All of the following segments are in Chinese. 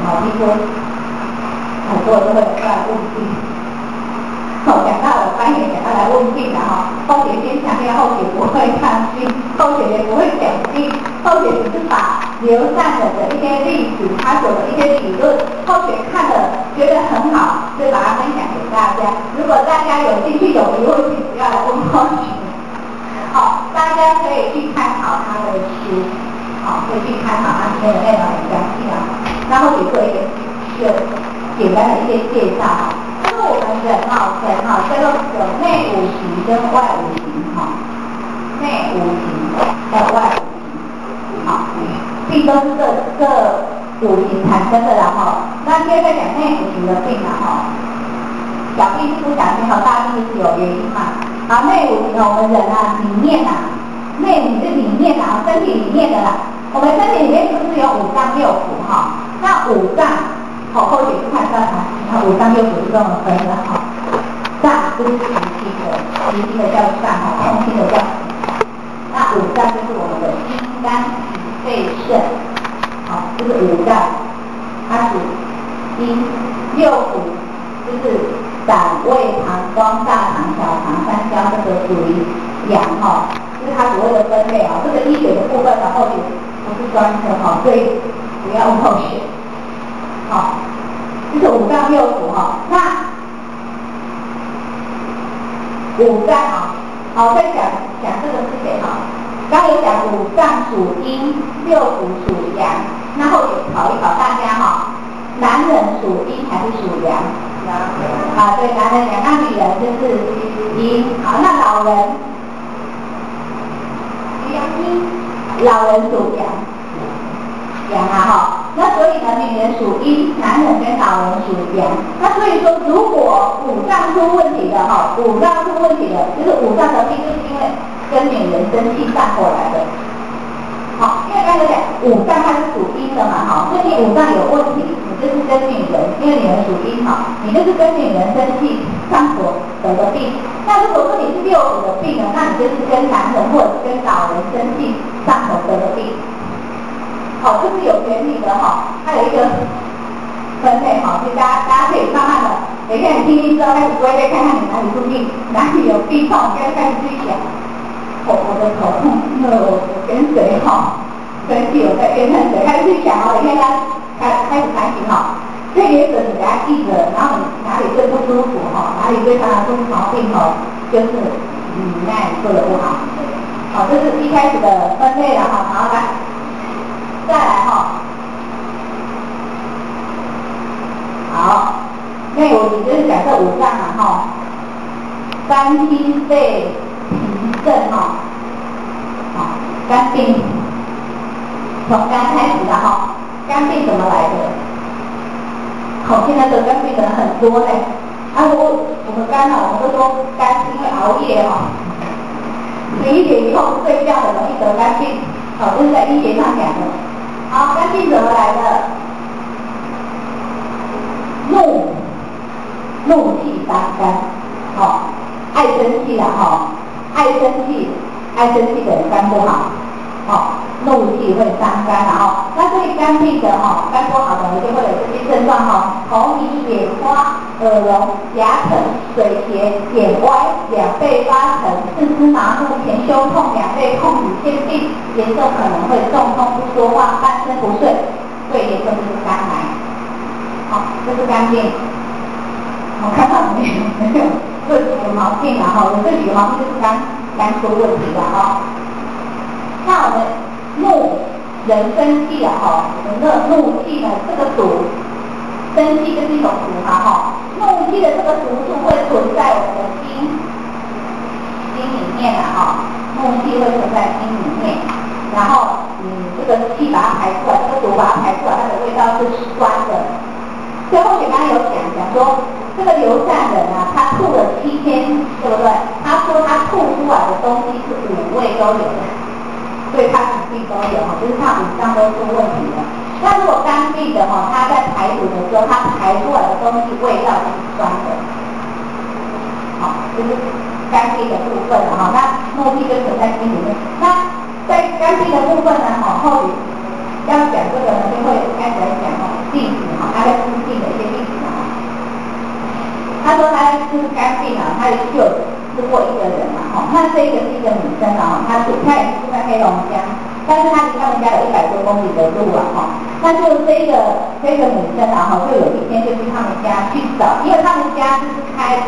哈，听说很多人都会来问病。讲到了翻译，讲到来问病了哈。后学先强调后学不会看病，后学也不会讲病，后学只是把刘善人的一些例子，他所的一些理论，后学看了觉得很好，就把它分享给大家。如果大家有兴趣有疑问，请不要来问后学。好，大家可以去参考他的书，好，可以去参考他里面的内容很详细啊。然后也做一个简单的一些介绍哈。就是我们人哈，叫做有内五行跟外五行哈，内五行还有外五行，好，病都是这五行产生的啦哈。那现在讲内五行的病啦哈，小病是不小心，大病是有原因嘛。好，内五行我们人啊里面啊，内五是里面啊，身体里面的啦。我们身体里面是不是有五脏六腑哈？那五脏。后学看到它五脏六腑是这么分的哈，脏就是脾气的叫脏哈，空心的叫脾。那五脏就是我们的心肝脾肺肾，好，就是五脏，它属阴。六腑就是胆胃膀胱大肠小肠三焦，这个属于阳哈，就是它所谓的分类啊。这个医学的部分的后学不是专科哈，所以不要问后学。好，就是五脏六腑哈。那五脏啊，好，再讲这个是谁哈？刚有讲五脏属阴，六腑属阳。那后也考一考大家哈，男人属阴还是属阳？啊，对，男人阳，那女人就是阴。好，那老人老人属阳。阳啊哈，那所以呢，女人属阴，男人跟老人属阳。那所以说，如果五脏出问题的哈，五脏出问题的，就是五脏的病，就是因为跟女人生气上过来的。好，因为刚才讲五脏它是属阴的嘛哈，所以你五脏有问题，你就是跟女人，因为女人属阴哈，你就是跟女人生气上所得的病。那如果说你是六腑的病呢，那你就是跟男人或者是跟老人生气上所得的病。好，这是有原理的哈，它有一个分类哈，所以大家可以慢慢的，等一下你听听之后开始归类，看看你哪里出病，哪里有病痛，开始去想。我的头痛，因为我跟谁哈生气，我在跟谁，开始去想哦，你看他开始弹琴哈，这原则你给他记着，然后你哪里最不舒服哈，哪里对他出毛病哈，就是你那里做的不好。好，这是一开始的分类了哈，然后来。再来哈，好，内五行就是讲这五脏嘛哈，肝心肺脾肾哈，好，肝病从肝开始的哈，肝病怎么来的？好，现在得肝病的人很多嘞，我们肝呢，我们都说肝是因为熬夜哈，11点以后睡觉的容易得肝病，好，这是在医学上讲的。好，肝病怎么来的？怒气伤肝，好，爱生气啦哈，爱生气的人肝不好，好，怒气会伤肝啦哈。那所以肝病的哈，肝不好的人就会有这些症状哈，头晕眼花、耳聋、牙疼、水斜、眼歪、两背发沉、四肢麻木、前胸痛、两背痛、乳腺病，严重可能会中风、不说话、半身不遂，最严重就是肝癌。好，这是肝病。我看到没有这几个毛病了哈，这几个毛病就是肝出问题了哈。那我们人生气了哈，我们的怒气呢，这个毒，生气就是一种毒嘛哈。怒气的这个毒素会存在我们的心里面啊哈，怒气会存在心里面，然后这个气把它排出来，这个毒把它排出来，它的味道是酸的。最后我刚刚有讲说，这个刘善人啊，他吐了7天，对不对？他说他吐出来的东西是5味都有的，所以他5病都有哈，就是他5脏都出问题了。那如果肝病的哈，他在排毒的时候，他排出来的东西味道是酸的，好，就是肝病的部分了哈。那怒气就存在心里面。那在肝病的部分呢，哈，后面要讲这个呢，就会开始来讲病史。他说他就是肝病啊，他就吃过一个人嘛，那这个是一个女生啊，她也是住在黑龙江，但是她离他们家有100多公里的路啊，那就这个女生啊，就有一天就去他们家去找，因为他们家就是开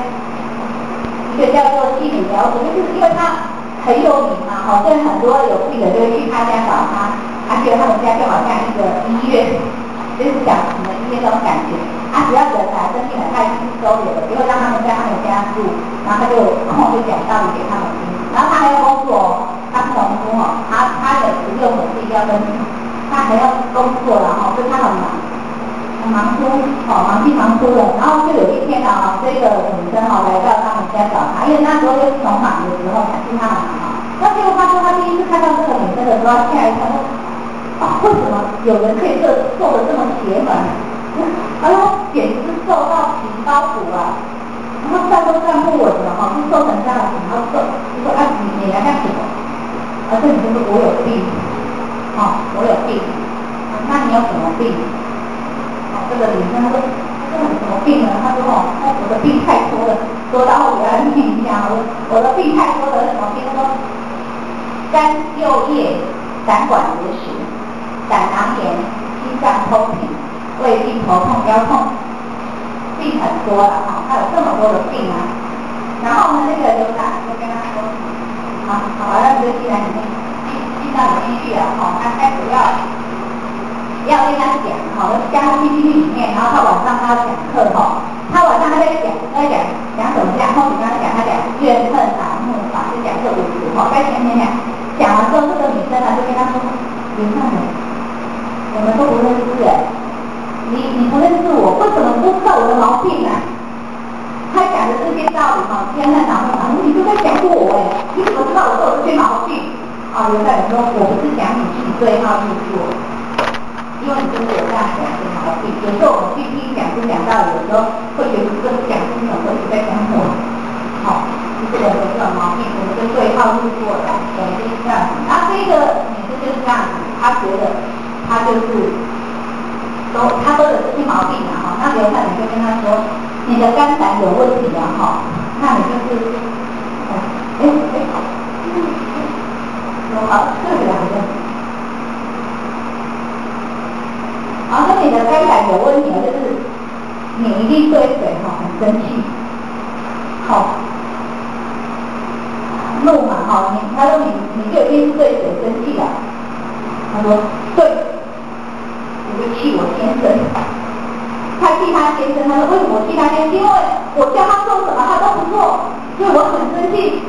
一个叫做心理疗所，就是因为他很有名嘛，所以很多有病的就会去他家找他，觉得他们家就好像一个医院，就是讲什么医院这种感觉。只要人来生病了，他也去收留了，结果让他们在他们家住，然后他就空就讲道理给他们听，然后他还要工作他是农夫他也不用努力要跟他还要工作所以他很忙忙出了，然后就有一天这个女生来到他们家找他，因为那时候就是从忙的时候想去他们那结果他说他第一次看到这个女生的时候，吓一跳说为什么有人可以做得这么邪门？简直是瘦到皮包骨啊！然后站都站不稳了就瘦成这样子，然后就说你来干什么？这女生说我有病，我有病。那你有什么病？这个女生说这有什么病呢？她说我的病太多了，多到我给她念一下，我的病太多了，什么病？她说肝右叶胆管结石、胆囊炎、心脏偷平。胃病、头痛、腰痛，病很多了他有这么多的病啊。然后呢，那个刘大就跟他说，好，那你就进来里面，进到里面去了他开始要跟他讲加他进去里面，然后他晚上他要讲课他晚上他在讲什么讲？后面刚才讲他讲怨恨恼怒就讲这50在前面讲完之后，这个女生就跟他说，刘大人，我们都不认识你不认识我，为什么不知道我的毛病呢？他讲的这些道理天在脑后你就在讲我你怎么知道我都有这些毛病？有在人说我不是讲你去对号入座，因为你就是有这样讲的毛病。有时候我们去听讲道理，有时候会觉得这个讲师有时候就在讲我，就是我有这种毛病，我们就对号入座的，我们就是这样子。那这个女生就是这样子，她觉得她就是他都有这些毛病那刘太太就跟他说，你的肝胆有问题那你就是这个来的，说你的肝胆有问题就是你一定对水很生气，怒嘛他说你就一定是对水生气了，他说对。我就气我先生，他气他先生，他说为什么我气他先生？因为我叫他做什么他都不做，所以我很生气。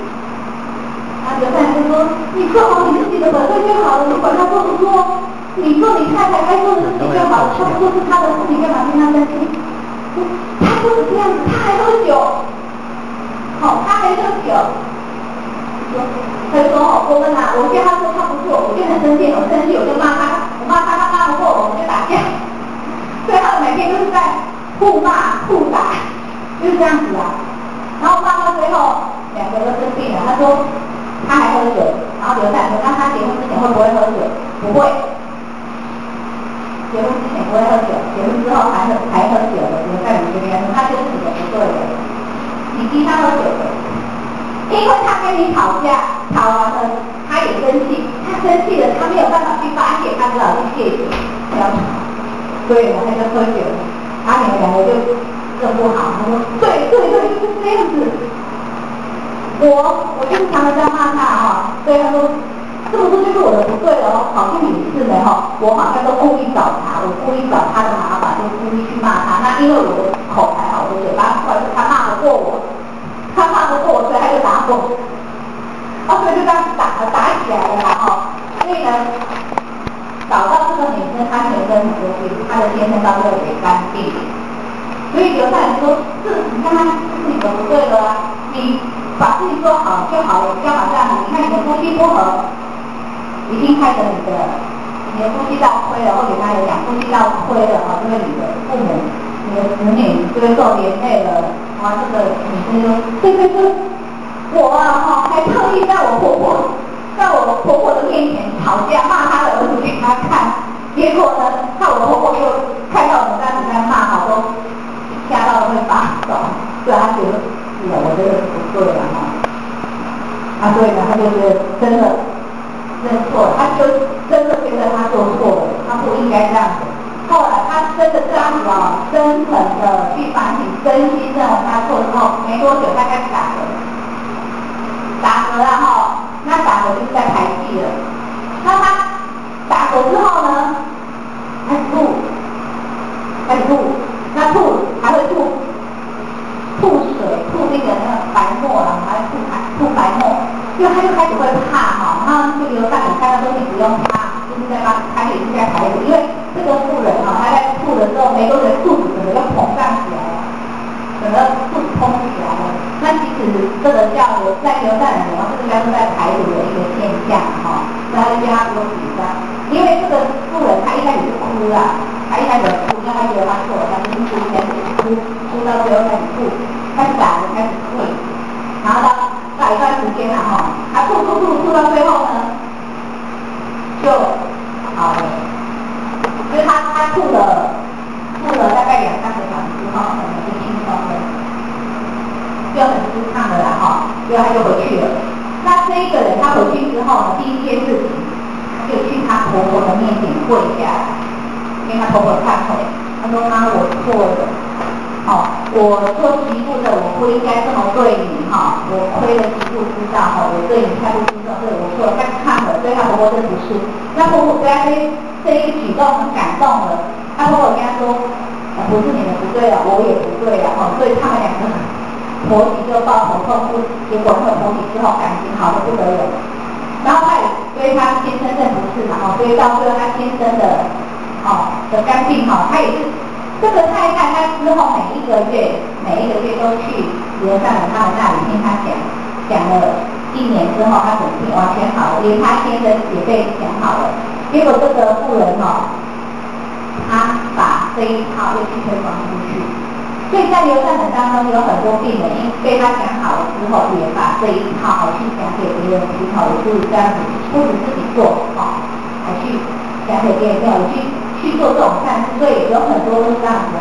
刘太太说你做好你自己的本分就好了，你管他做不做，你做你太太该做的事情就好了，他不做是他的事情，干嘛跟他生气？他不是这样子，他还喝酒，他还喝酒。他就说我们我叫他做他不做，我就很生气，我就骂他，他骂不过我们就打架，所以他们每天都是在互骂互打，就是这样子然后骂到最后2个都生病了，他说他还喝酒，然后刘太太说那他结婚之前会不会喝酒？不会，结婚之前不会喝酒，结婚之后才喝酒的。刘太太就跟他说他就是你的不对的，你逼他喝酒的。因为他跟你吵架，吵完了他也生气，他生气了，他没有办法去发泄，他只好去戒酒，所以他就喝酒，你们2个就更不好。他说对，就是这样子。我就是常常在骂他所以他说这么说就是我的不对了好像也是的我好像都故意找他，我故意找他的麻烦，就故意去骂他。那因为我的口才好，我的嘴巴快，他骂得过我。他骂不过我，所以他就打我，所以就这样子打起来了所以呢，找到这个女生，她全身很多病，她的先生到最后也肝病，所以刘太太说，你看这是你的不对了你把事情做好就好了，不要把这样子。你看你的夫妻不和，一定害得你的夫妻道亏了，或者他有讲夫妻道亏了就会你的父母。你的子女就会受连累了，这个女生就对，我还特意在我婆婆的面前吵架，骂她的儿子给她看，结果呢，我婆婆又看到我们这样子在骂，都吓到会发抖，对，她就是真的认错了，他就真的觉得他做错了，他不应该这样子。后来他真的这样子真诚的去反省、真心认为他错之后，没多久他开始打嗝，打嗝然后那打嗝就是在排气了。那他打嗝之后呢，开始吐，那吐还会吐水，吐那个白沫了，还吐白沫，因为他就开始会怕哈，然后就流散你看到东西不用怕，就是在他也是在排毒，因为这个妇人哈，她在吐的时候，每个人肚子整个要膨胀起来了，整个肚子膨起来了。那其实这个叫在流散的时候，这个叫做在排毒的一个现象哈，所以他就叫他不用紧张，因为这个妇人她一开始就哭了，她一开始哭，因为她觉得她错了，她就是哭，开始哭到最后开始吐，开始打的开始跪，然后到一段时间了哈，她吐到最后呢，就好了。就是他吐了大概2-3个小时之后，可能就轻松了，就很舒畅的啦哈，所以他就回去了。那这一个人他回去之后呢，第一件事情，他就去他婆婆的面前跪下来，跟他婆婆忏悔，他说妈，我错了，我做媳妇的我不应该这么对你哈，我亏了媳妇之道哈，我对你太不尊重，对我错了，他忏悔，所以他婆婆真不是。那婆婆对他这一举动很感动了，他婆婆跟他说，不是你们不对了，我也不对了哈，所以他们两个婆媳就抱头痛哭，结果那个婆媳之后感情好得不得了，然后他也对他先生认不是嘛哈，所以到最后他先生的干病哈，他也是这个太太，他之后每一个月都去刘善人他们那里听他讲了1年之后，他整病完全好了，连他先生也被讲好了。结果这个妇人他把这一套又去推广出去，所以在流产的当中有很多病人，因为被他讲好了之后，也把这一套去讲给别人听，也是这样子，不止自己做还去讲给别人听，去做这种善事，所以有很多都是这样子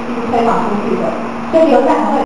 去推广出去的，所以流产会。